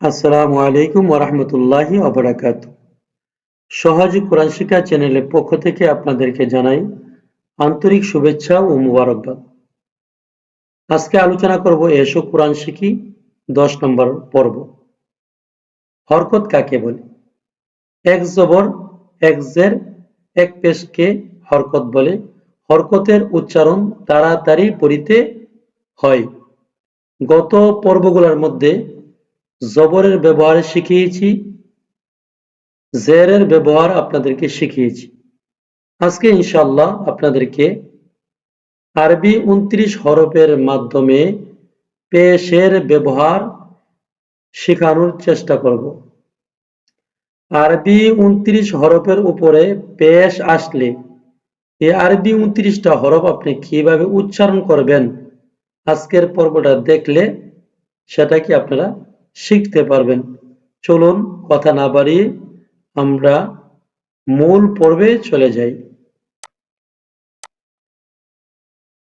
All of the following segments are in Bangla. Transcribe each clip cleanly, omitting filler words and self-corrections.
আসসালামু আলাইকুম ওয়া রাহমাতুল্লাহি ওয়া বারাকাতুহু। সহজ কোরআন শিক্ষা চ্যানেলের পক্ষ থেকে আপনাদেরকে জানাই আন্তরিক শুভেচ্ছা ও মোবারকবাদ। আজকে আলোচনা করব এসো কোরআন শিখি 10 নম্বর পর্ব। হরকত কাকে বলে? এক জবর এক জের এক পেশকে হরকত বলে। হরকতের উচ্চারণ তাড়াতাড়ি পড়িতে হয়। গত পর্বগুলোর মধ্যে জবরের ব্যবহার শিখিয়েছি, জেরের ব্যবহার আপনাদেরকে শিখিয়েছি। আজকে ইনশাআল্লাহ আপনাদেরকে আরবি 29 হরফের মাধ্যমে পেশের ব্যবহার শেখানোর চেষ্টা করব। আরবি 29 হরফের উপরে পেশ আসলে এই আরবি 29টা হরফ আপনি কিভাবে উচ্চারণ করবেন আজকের পর্বটা দেখলে সেটা কি আপনারা শিখতে পারবেন। চলুন কথা না বাড়িয়ে আমরা মূল পর্বে চলে যাই।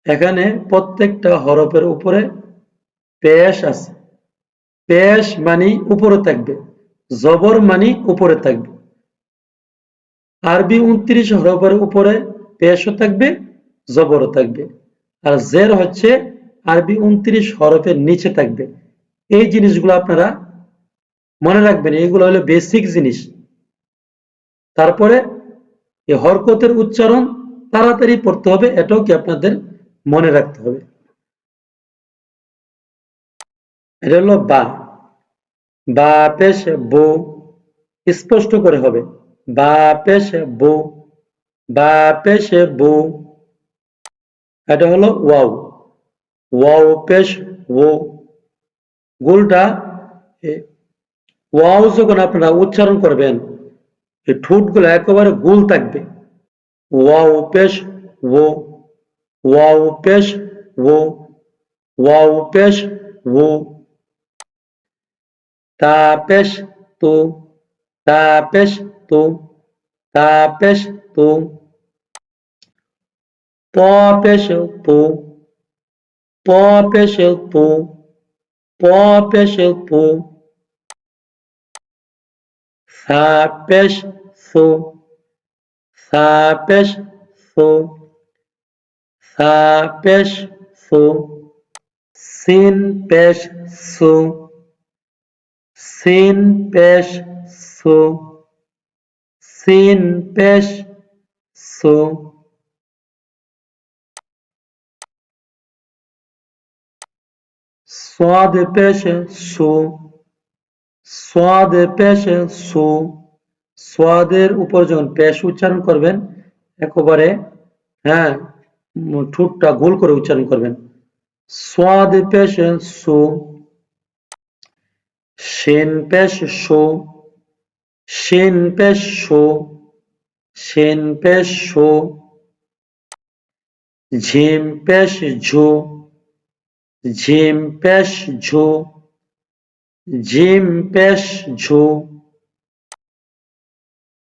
এখানে প্রত্যেকটা হরফের উপরে পেশ আছে। পেশ মানে উপরে থাকবে, জবর মানে উপরে থাকবে। আরবি 29 হরফের উপরে পেশও থাকবে, জবরও থাকবে। আর জের হচ্ছে আরবি 29 হরফের নিচে থাকবে। এই জিনিসগুলো আপনারা মনে রাখবেন, এগুলো হলো বেসিক জিনিস। তারপরে এই হরকতের উচ্চারণ তাড়াতাড়ি পড়তে হবে, এটাও কি আপনাদের মনে রাখতে হবে। এটা হলো বা, বা পেশ বো, স্পষ্ট করে হবে। বা পেশ বো, বা পেশ বো। এটা হলো ওয়াও, ওয়াও পেশ ও। গোলটা ওয়াও যখন আপনারা উচ্চারণ করবেন এই ঠোঁটগুলো একেবারে গোল থাকবে। ওয়াও পেশ ও, ওয়াও পেশ ও, ওয়াও পেশ ও। তা পেশ তো, তা পেশ তো, তা পেশ তো। প পেশ পো, প পেশ পো, প পেশ পো। সা পেশ সো, সা পেশ সো, সা পেশ সো। সিন পেশ সু, সিন পেশ সু, সিন পেশ সু। সোয়াদ পেশ সু, সোয়াদ পেশ সু। সোয়াদের উপর যখন পেশ উচ্চারণ করবেন একেবারে, হ্যাঁ, ঠোঁটটা গোল করে উচ্চারণ করবেন। সোয়াদ পেশ সু। শিন পেশ শো, শিন পেশ শো, শিন পেশ শো। ঝিম পেশ ঝু, ঝিম পেশ ঝু, ঝিম পেশ ঝু।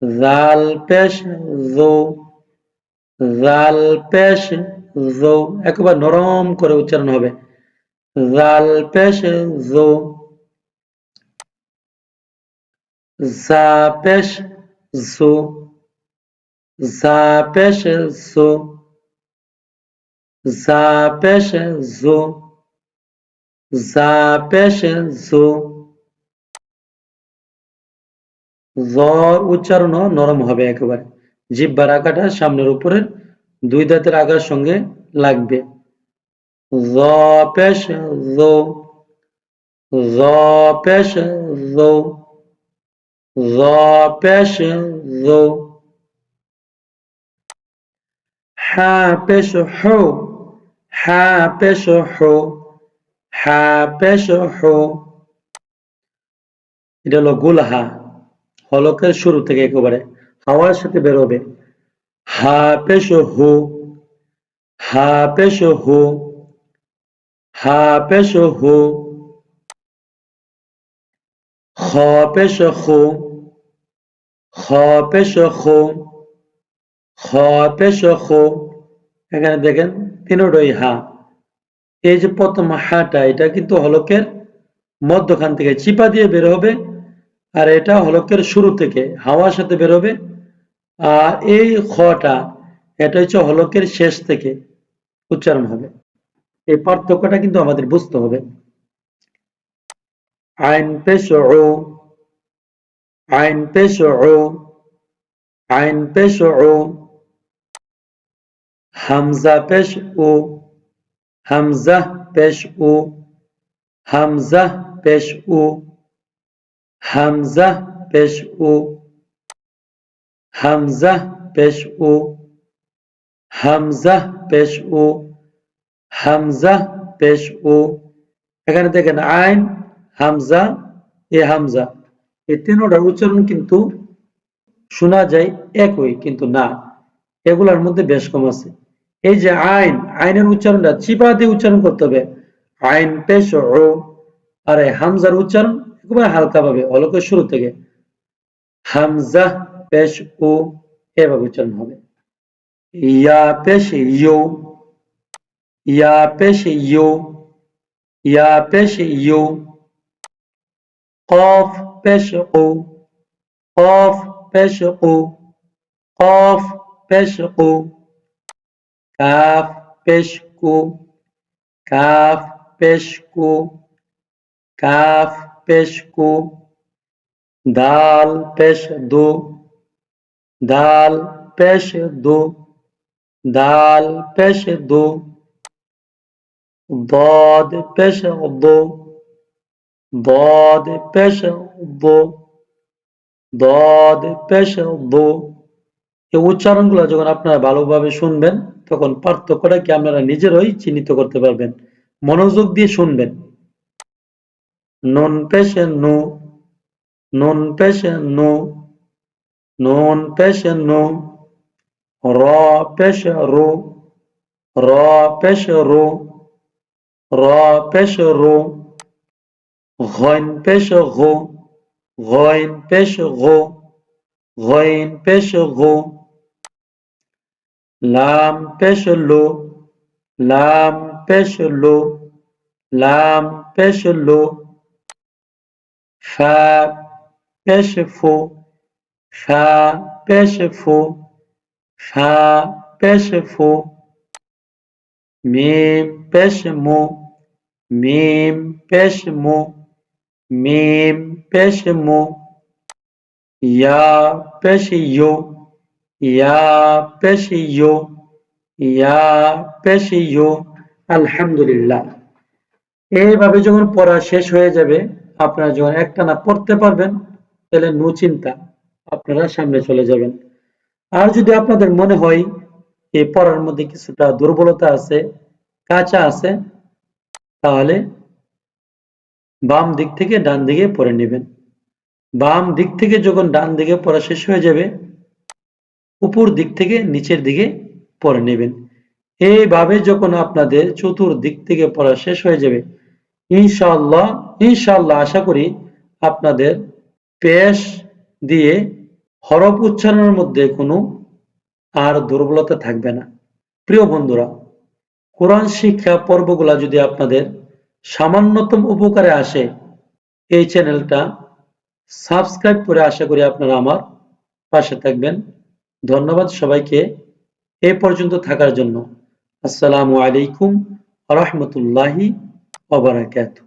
জাল পেশ জো, জাল পেশ জো। একেবারে নরম করে উচ্চারণ হবে। জাল পেশ জো। জা পেশ জো, জা পেশ জো, জা পেশ জো, জা পেশ জো। জর উচ্চারণও নরম হবে একেবারে। জিহ্বার আগাটা সামনের উপরের দুই দাঁতের আগার সঙ্গে লাগবে। জ পেশ জো, জ পেশ জো, জ পেশ জো। হা পেশ হো, হা পেশ হো, হা পেশ হো। এটা হলো গুলহা, হলকের শুরু থেকে একেবারে হাওয়ার সাথে বেরোবে। হা পেশ হো, হা পেশ হো, হা পেশ হো। খ পেশ খো, খ পেশ খো, খ পেশ খো। এখানে দেখেন তিনোটাই হা। এই যে প্রথম হাটা এটা কিন্তু হলকের মধ্যখান থেকে চিপা দিয়ে বের হবে, আর এটা হলকের শুরু থেকে হাওয়ার সাথে বের হবে। আর এই খটা এটা হচ্ছে হলকের শেষ থেকে উচ্চারণ হবে। এই পার্থক্যটা কিন্তু আমাদের বুঝতে হবে। আইন পেশ ও, আইন পেশ ও, আইন পেশ ও, হামজা পেশ ও, হামজা পেশ ও, হামজা পেশ ও, হামজা পেশ ও, হামজা পেশ ও, হামজা পেশ ও, হামজা পেশ ও। এখানে দেখেন আইন, হামজা, এ হামজা, এই তিনটার উচ্চারণ কিন্তু শোনা যায় একই, কিন্তু না, এগুলোর মধ্যে বেশ কম আছে। এই যে আইন, আইনের উচ্চারণটা চিপা দিয়ে উচ্চারণ করতে হবে, আইন পেশ ও। আর এই হামজার উচ্চারণ একেবারে হালকা ভাবে হলকের শুরু থেকে হামজা পেশ ও, এভাবে উচ্চারণ হবে। ইয়া পেশ ইউ, ইয়া পেশ ইউ, ইয়া পেশ ইউ, কফ পেশ ও, কফ পেশ ও, কফ পেশ ও, কাফ পেশ কু, কাফ পেশ কু, কাফ পেশ কু, দাল পেশ দো, দাল পেশ দো, দাল পেশ দো, ضاد পেশ দো, ضاد পেশ দো, ضاد পেশ দো। এই উচ্চারণগুলো যখন আপনারা ভালোভাবে শুনবেন তখন পার্থক্যটা কি আপনারা নিজেরাই চিহ্নিত করতে পারবেন। মনোযোগ দিয়ে শুনবেন। নুন পেশে নু, নুন পেশে নু, নুন পেশে নু, র পেশে রু, র পেশে রু, র পেশে রু, غين পেশে গো, غين পেশে গো, غين পেশে গো, লাম পেশে লো, লাম পেশে লো, লাম পেশে লো, ফা পেশে ফো, ফা পেশে ফো, ফা পেশে ফো, মিম পেশে মো, মিম পেশে মো, মিম পেশে মো, ইয়া পেশে ইয়ো, ইয়া পেশে ইয়ো, ইয়া পেশে ইয়ো। আলহামদুলিল্লাহ। এইভাবে যখন পড়া শেষ হয়ে যাবে, আপনারা যখন একটানা পড়তে পারবেন, তাহলে নো চিন্তা, আপনারা সামনে চলে যাবেন। আর যদি আপনাদের মনে হয় এই পড়ার মধ্যে কিছুটা দুর্বলতা আছে, কাঁচা আছে, তাহলে বাম দিক থেকে ডান দিকে পড়ে নেবেন। বাম দিক থেকে যখন ডান দিকে পড়া শেষ হয়ে যাবে, উপর দিক থেকে নিচের দিকে পড়ে নেবেন। এইভাবে যখন আপনাদের চতুর্দিক থেকে পড়া শেষ হয়ে যাবে, ইনশাআল্লাহ, ইনশাআল্লাহ আশা করি আপনাদের পেশ দিয়ে হরফ উচ্চারণের মধ্যে কোনো আর দুর্বলতা থাকবে না। প্রিয় বন্ধুরা, কোরআন শিক্ষা পর্বগুলা যদি আপনাদের সামান্যতম উপকারে আসে, এই চ্যানেলটা সাবস্ক্রাইব করে আশা করি আপনারা আমার পাশে থাকবেন। ধন্যবাদ সবাইকে এ পর্যন্ত থাকার জন্য। আসসালামু আলাইকুম ওয়া রাহমাতুল্লাহি ওয়া বারাকাতুহু।